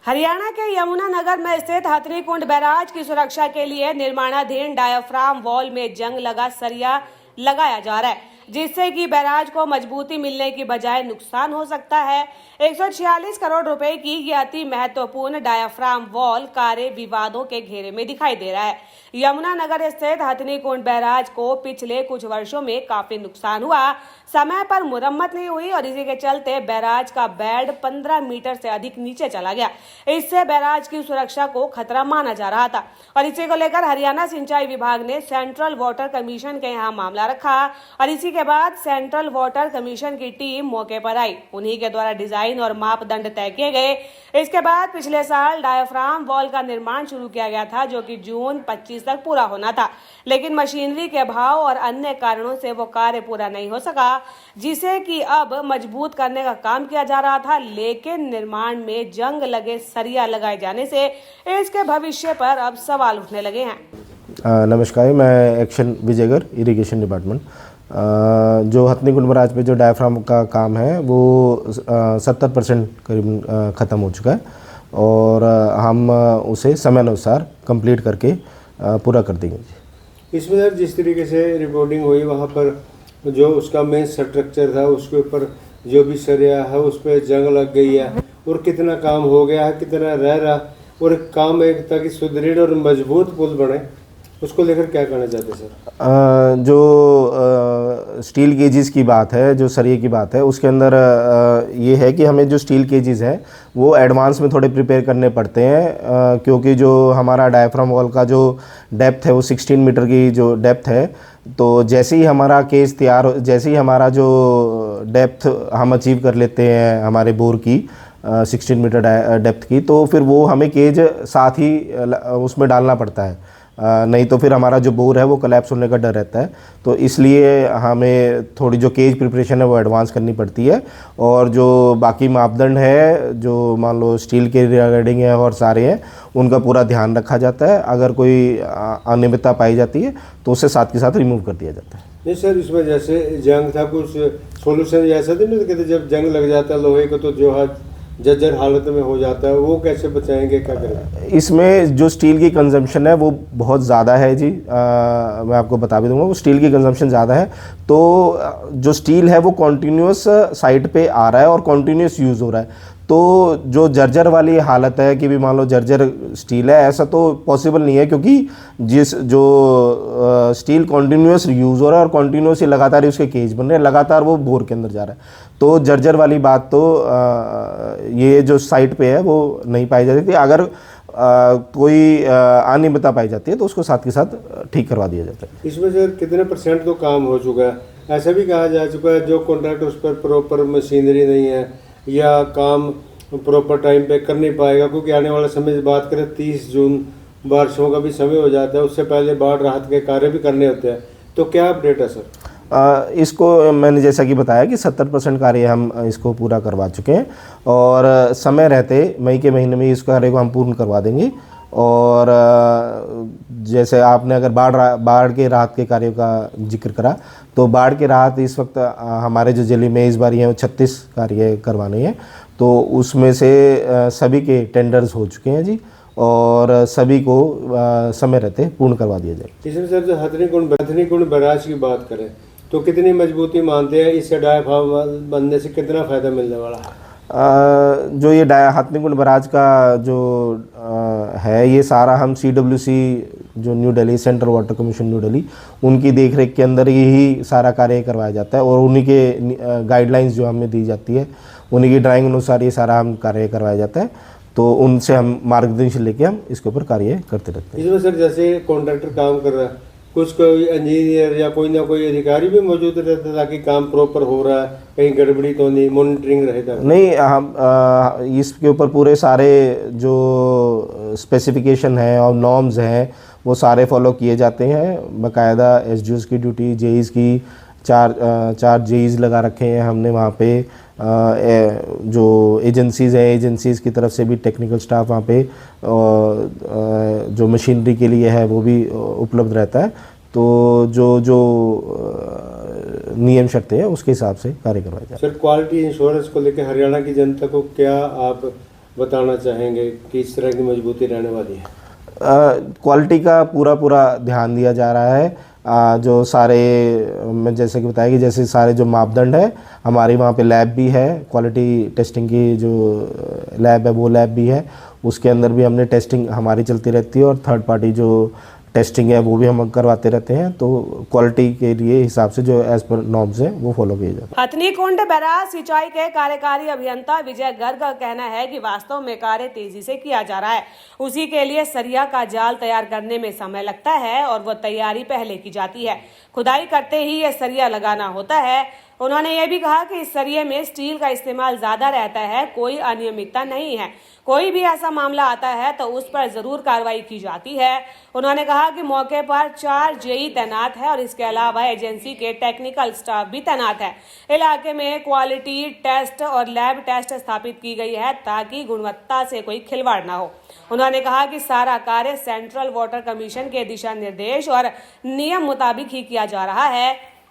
हरियाणा के यमुनानगर में स्थित हथनीकुंड बैराज की सुरक्षा के लिए निर्माणाधीन डायाफ्राम वॉल में जंग लगा सरिया लगाया जा रहा है, जिससे कि बैराज को मजबूती मिलने की बजाय नुकसान हो सकता है। 146 करोड़ रुपए की ये अति महत्वपूर्ण डायाफ्राम वॉल कार्य विवादों के घेरे में दिखाई दे रहा है। यमुनानगर स्थित हथनीकुंड बैराज को पिछले कुछ वर्षों में काफी नुकसान हुआ, समय पर मुरम्मत नहीं हुई और इसी के चलते बैराज का बेड 15 मीटर से अधिक नीचे चला गया। इससे बैराज की सुरक्षा को खतरा माना जा रहा था और इसी को लेकर हरियाणा सिंचाई विभाग ने सेंट्रल वाटर कमीशन के यहाँ मामला रखा और इसी के बाद सेंट्रल वाटर कमीशन की टीम मौके पर आई। उन्हीं के द्वारा डिजाइन और मापदंड तय किए गए। इसके बाद पिछले साल डायाफ्राम वॉल का निर्माण शुरू किया गया था, जो कि जून 25 तक पूरा होना था, लेकिन मशीनरी के अभाव और अन्य कारणों से वो कार्य पूरा नहीं हो सका, जिसे कि अब मजबूत करने का काम किया जा रहा था। लेकिन निर्माण में जंग लगे सरिया लगाए जाने से इसके भविष्य पर अब सवाल उठने लगे हैं। नमस्कार, मैं एक्शन विजयगर इरिगेशन डिपार्टमेंट। जो हथनीकुंड बैराज पे जो डायाफ्राम का काम है वो 70% करीब ख़त्म हो चुका है और हम उसे समय अनुसार कंप्लीट करके पूरा कर देंगे। इसमें सर जिस तरीके से रिपोर्टिंग हुई वहाँ पर जो उसका मेन स्ट्रक्चर था उसके ऊपर जो भी सरिया है उस पर जंग लग गई है और कितना काम हो गया है, कितना रह रहा और काम एक ताकि सुदृढ़ और मजबूत पुल बने, उसको लेकर क्या करना चाहते हैं सर? जो स्टील केजेस की बात है, जो सरिये की बात है, उसके अंदर ये है कि हमें जो स्टील केजेस हैं वो एडवांस में थोड़े प्रिपेयर करने पड़ते हैं, क्योंकि जो हमारा डायाफ्राम वॉल का जो डेप्थ है वो 16 मीटर की जो डेप्थ है, तो जैसे ही हमारा केज तैयार, जैसे ही हमारा जो डेप्थ हम अचीव कर लेते हैं हमारे बोर की 16 मीटर डेप्थ की, तो फिर वो हमें केज साथ ही उसमें डालना पड़ता है, नहीं तो फिर हमारा जो बोर है वो कोलैप्स होने का डर रहता है। तो इसलिए हमें थोड़ी जो केज प्रिपरेशन है वो एडवांस करनी पड़ती है और जो बाकी मापदंड है जो मान लो स्टील के रिगार्डिंग है और सारे हैं उनका पूरा ध्यान रखा जाता है। अगर कोई अनियमितता पाई जाती है तो उसे साथ के साथ रिमूव कर दिया जाता है। नहीं सर, इसमें जैसे जंग था कुछ सोल्यूशन ऐसा तो नहीं कहते जब जंग लग जाता है लोहे को तो जो है जर्जर हालत में हो जाता है, वो कैसे बचाएंगे, क्या करें? इसमें जो स्टील की कंजम्पशन है वो बहुत ज़्यादा है जी, मैं आपको बता भी दूंगा, वो स्टील की कंजम्पशन ज़्यादा है। तो जो स्टील है वो कॉन्टीन्यूस साइट पे आ रहा है और कॉन्टीन्यूस यूज़ हो रहा है। तो जो जर्जर वाली हालत है कि भी मान लो जर्जर स्टील है, ऐसा तो पॉसिबल नहीं है, क्योंकि जिस जो स्टील कॉन्टीन्यूस यूज़ हो रहा है और कॉन्टीन्यूस लगातार ही उसके केज बन रहे हैं, लगातार वो बोर के अंदर जा रहा है। तो जर्जर वाली बात तो ये जो साइट पे है वो नहीं पाई जाती। अगर कोई अनियमितता पाई जाती है तो उसको साथ के साथ ठीक करवा दिया जाता है। इसमें सर कितने % तो काम हो चुका है? ऐसा भी कहा जा चुका है जो कॉन्ट्रैक्टर उस पर प्रॉपर मशीनरी नहीं है या काम प्रॉपर टाइम पे कर नहीं पाएगा, क्योंकि आने वाले समय की बात करें 30 जून बारिशों का भी समय हो जाता है, उससे पहले बाढ़ राहत के कार्य भी करने होते हैं, तो क्या अपडेट है सर? इसको मैंने जैसा कि बताया कि 70% कार्य हम इसको पूरा करवा चुके हैं और समय रहते मई के महीने में इस कार्य को हम पूर्ण करवा देंगे। और जैसे आपने अगर बाढ़ के राहत के कार्यों का जिक्र करा, तो बाढ़ के राहत इस वक्त हमारे जो जिले में इस बार हैं वो 36 कार्य करवाने हैं, तो उसमें से सभी के टेंडर्स हो चुके हैं जी और सभी को समय रहते पूर्ण करवा दिया जाए। इसमें सर जो हथनीकुंड बैराज की बात करें तो कितनी मजबूती मानते हैं, इससे डायाफ्राम बनने से कितना फ़ायदा मिलने वाला है? जो ये हथनीकुंड बैराज का जो है ये सारा हम CWC जो new Delhi central water commission new Delhi उनकी देखरेख के अंदर ही सारा कार्य करवाया जाता है और उन्हीं के गाइडलाइंस जो हमें दी जाती है उन्हीं की ड्राइंग अनुसार ये सारा हम कार्य करवाया जाता है, तो उनसे हम मार्गदर्शन लेके हम इसके ऊपर कार्य करते रहते हैं। इसमें सर जैसे कॉन्ट्रैक्टर काम कर रहा है, कुछ कोई इंजीनियर या कोई ना कोई अधिकारी भी मौजूद रहता है ताकि काम प्रॉपर हो रहा है, कहीं गड़बड़ी तो नहीं, मॉनिटरिंग रहेगा? नहीं, हम इसके ऊपर पूरे सारे जो स्पेसिफिकेशन हैं और नॉर्म्स हैं वो सारे फॉलो किए जाते हैं। बाकायदा SDOs की ड्यूटी, JEs की चार JEs लगा रखे हैं हमने वहाँ पे। जो एजेंसीज़ हैं, एजेंसीज़ की तरफ से भी टेक्निकल स्टाफ वहाँ पे जो मशीनरी के लिए है वो भी उपलब्ध रहता है। तो जो नियम शर्तें हैं उसके हिसाब से कार्य करवाया जाए। सर क्वालिटी इंश्योरेंस को लेकर हरियाणा की जनता को क्या आप बताना चाहेंगे कि इस तरह की मजबूती रहने वाली है? क्वालिटी का पूरा ध्यान दिया जा रहा है। जो सारे मैं जैसे कि बताया कि जैसे सारे जो मापदंड है, हमारे वहाँ पे लैब भी है, क्वालिटी टेस्टिंग की जो लैब है वो लैब भी है, उसके अंदर भी हमने टेस्टिंग हमारी चलती रहती है और थर्ड पार्टी जो टेस्टिंग है वो भी हम करवाते रहते हैं। तो क्वालिटी के लिए हिसाब से जो एज पर नॉर्म्स है वो फॉलो किए जाते हैं। हथनीकुंड बैराज सिंचाई के कार्यकारी अभियंता विजय गर्ग का कहना है कि वास्तव में कार्य तेजी से किया जा रहा है। उसी के लिए सरिया का जाल तैयार करने में समय लगता है और वो तैयारी पहले की जाती है। खुदाई करते ही ये सरिया लगाना होता है। उन्होंने ये भी कहा कि इस सरिये में स्टील का इस्तेमाल ज्यादा रहता है, कोई अनियमितता नहीं है। कोई भी ऐसा मामला आता है तो उस पर जरूर कार्रवाई की जाती है। उन्होंने कहा कि मौके पर 4 जेई तैनात है और इसके अलावा एजेंसी के टेक्निकल स्टाफ भी तैनात है। इलाके में क्वालिटी टेस्ट और लैब टेस्ट स्थापित की गई है ताकि गुणवत्ता से कोई खिलवाड़ ना हो। उन्होंने कहा कि सारा कार्य सेंट्रल वाटर कमीशन के दिशा निर्देश और नियम मुताबिक ही किया जा रहा है।